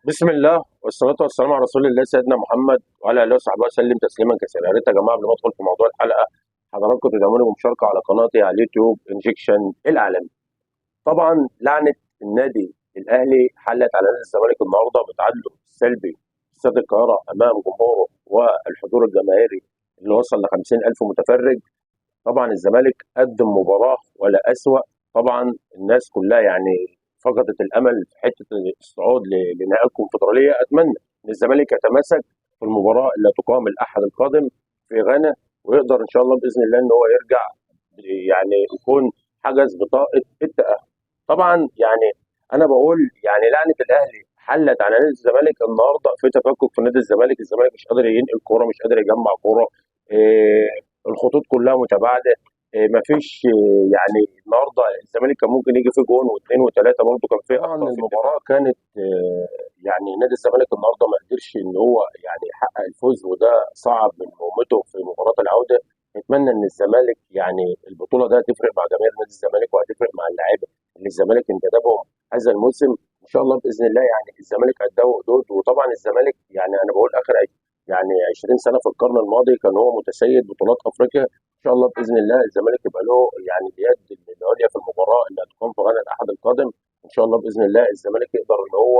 بسم الله والصلاة والسلام على رسول الله سيدنا محمد وعلى آله وصحبه وسلم تسليما كثيرا. يا ريت يا جماعة قبل ما ادخل في موضوع الحلقة حضراتكم تدعموني بمشاركة على قناتي على اليوتيوب انجكشن العالمي. طبعا لعنة النادي الأهلي حلت على نادي الزمالك النهارده بتعادله السلبي في استاد القاهرة أمام جمهوره والحضور الجماهيري اللي وصل ل 50,000 متفرج. طبعا الزمالك قدم مباراة ولا أسوأ. طبعا الناس كلها يعني فقدت الامل في حته الصعود لنهائي الكونفدراليه. اتمنى ان الزمالك يتماسك في المباراه اللي هتقام الاحد القادم في غانا، ويقدر ان شاء الله باذن الله ان هو يرجع يعني يكون حجز بطاقه التاهل. طبعا يعني انا بقول يعني لعنه الاهلي حلت على نادي الزمالك النهارده في تفكك في نادي الزمالك. الزمالك مش قادر ينقل كوره، مش قادر يجمع كوره. الخطوط كلها متباعده. مفيش يعني النهارده الزمالك كان ممكن يجي فيه جون واثنين وثلاثه، برضه كان فيه اخطاء. المباراه كانت يعني نادي الزمالك النهارده ما قدرش ان هو يعني يحقق الفوز، وده صعب من مهمته في مباراه العوده. نتمنى ان الزمالك يعني البطوله ده هتفرق مع جماهير نادي الزمالك وهتفرق مع اللاعيبه اللي الزمالك انتدبهم هذا الموسم. ان شاء الله باذن الله يعني الزمالك قدها حدود. وطبعا الزمالك يعني انا بقول اخر يعني 20 سنه في القرن الماضي كان هو متسيد بطولات افريقيا. ان شاء الله باذن الله الزمالك يبقى له يعني اليد العليا في المباراه اللي هتكون في غانا الاحد القادم. ان شاء الله باذن الله الزمالك يقدر ان هو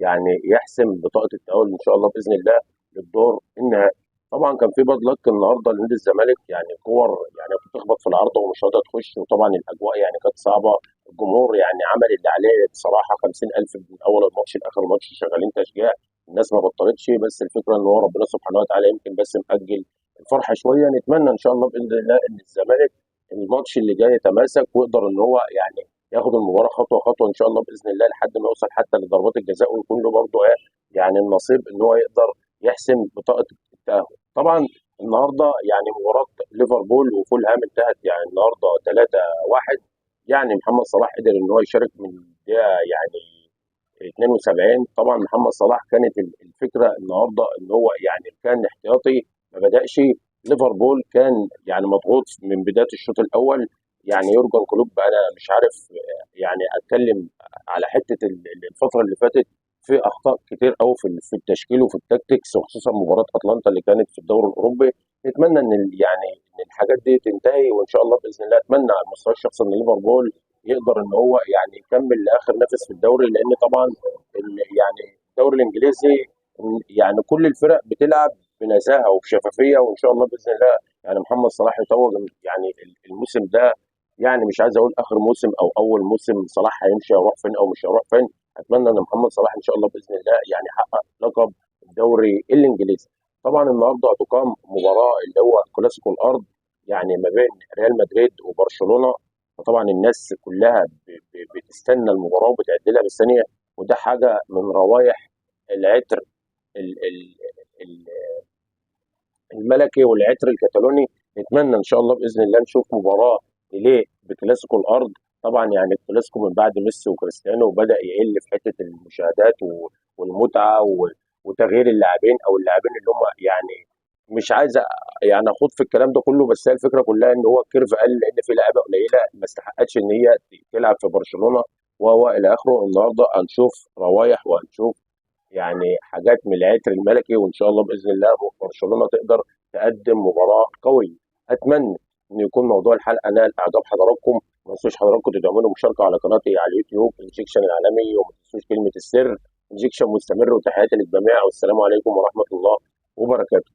يعني يحسم بطاقه التاهل ان شاء الله باذن الله للدور النهائي. طبعا كان في باد لك النهارده لنادي الزمالك، يعني كور يعني بتخبط في العارضه ومش راضيه تخش، وطبعا الاجواء يعني كانت صعبه. الجمهور يعني عمل اللي عليه بصراحه. 50,000 من اول الماتش لاخر الماتش شغالين تشجيع. الناس ما بطلتش، بس الفكره ان هو ربنا سبحانه وتعالى يمكن بس مأجل الفرحه شويه. نتمنى ان شاء الله باذن الله ان الزمالك الماتش اللي جاي يتماسك ويقدر ان هو يعني ياخد المباراه خطوه خطوه ان شاء الله باذن الله لحد ما يوصل حتى لضربات الجزاء، ويكون له برضه يعني النصيب ان هو يقدر يحسم بطاقه التاهل. طبعا النهارده يعني مباراه ليفربول وفولهام انتهت يعني النهارده 3-1. يعني محمد صلاح قدر ان هو يشارك من الدقيقه يعني 72. طبعا محمد صلاح كانت الفكره النهارده ان هو يعني كان احتياطي ما بداش. ليفربول كان يعني مضغوط من بدايه الشوط الاول. يعني يورجن كلوب انا مش عارف يعني اتكلم على حته الفتره اللي فاتت في اخطاء كتير قوي في التشكيل وفي التكتكس، وخصوصا مباراه اتلانتا اللي كانت في الدوري الاوروبي. نتمنى ان يعني ان الحاجات دي تنتهي، وان شاء الله باذن الله اتمنى على المستوى الشخصي ان ليفربول يقدر ان هو يعني يكمل لاخر نفس في الدوري، لان طبعا يعني الدوري الانجليزي يعني كل الفرق بتلعب بنزاهه وبشفافيه. وان شاء الله باذن الله يعني محمد صلاح يتوج يعني الموسم ده. يعني مش عايز اقول اخر موسم او اول موسم صلاح هيمشي هيروح فين او مش هيروح فين. اتمنى ان محمد صلاح ان شاء الله باذن الله يعني يحقق لقب الدوري الانجليزي. طبعا النهارده هتقام مباراه اللي هو كلاسيكو الارض، يعني ما بين ريال مدريد وبرشلونه. فطبعا الناس كلها بتستنى المباراه وبتعد لها بالثانيه، وده حاجه من روايح العطر ال- ال- ال- الملكي والعطر الكتالوني. نتمنى ان شاء الله باذن الله نشوف مباراه تليق بكلاسيكو الارض. طبعا يعني الكلاسيكو من بعد ميسي وكريستيانو بدا يقل في حته المشاهدات والمتعه وتغيير اللاعبين او اللاعبين اللي هم يعني مش عايز يعني اخوض في الكلام ده كله. بس هي الفكره كلها ان هو الكيرف قل لان في لعيبه قليله ما استحقتش ان هي تلعب في برشلونه الى اخره. النهارده هنشوف روايح وهنشوف يعني حاجات من العطر الملكي، وان شاء الله باذن الله برشلونه تقدر تقدم مباراه قويه. اتمنى ان يكون موضوع الحلقه نال اعجاب حضراتكم. ما تنسوش حضراتكم تدعموني مشاركه على قناتي على اليوتيوب انجكشن العالمي، وما تنسوش كلمه السر انجكشن مستمر. وتحياتي للجميع والسلام عليكم ورحمه الله وبركاته.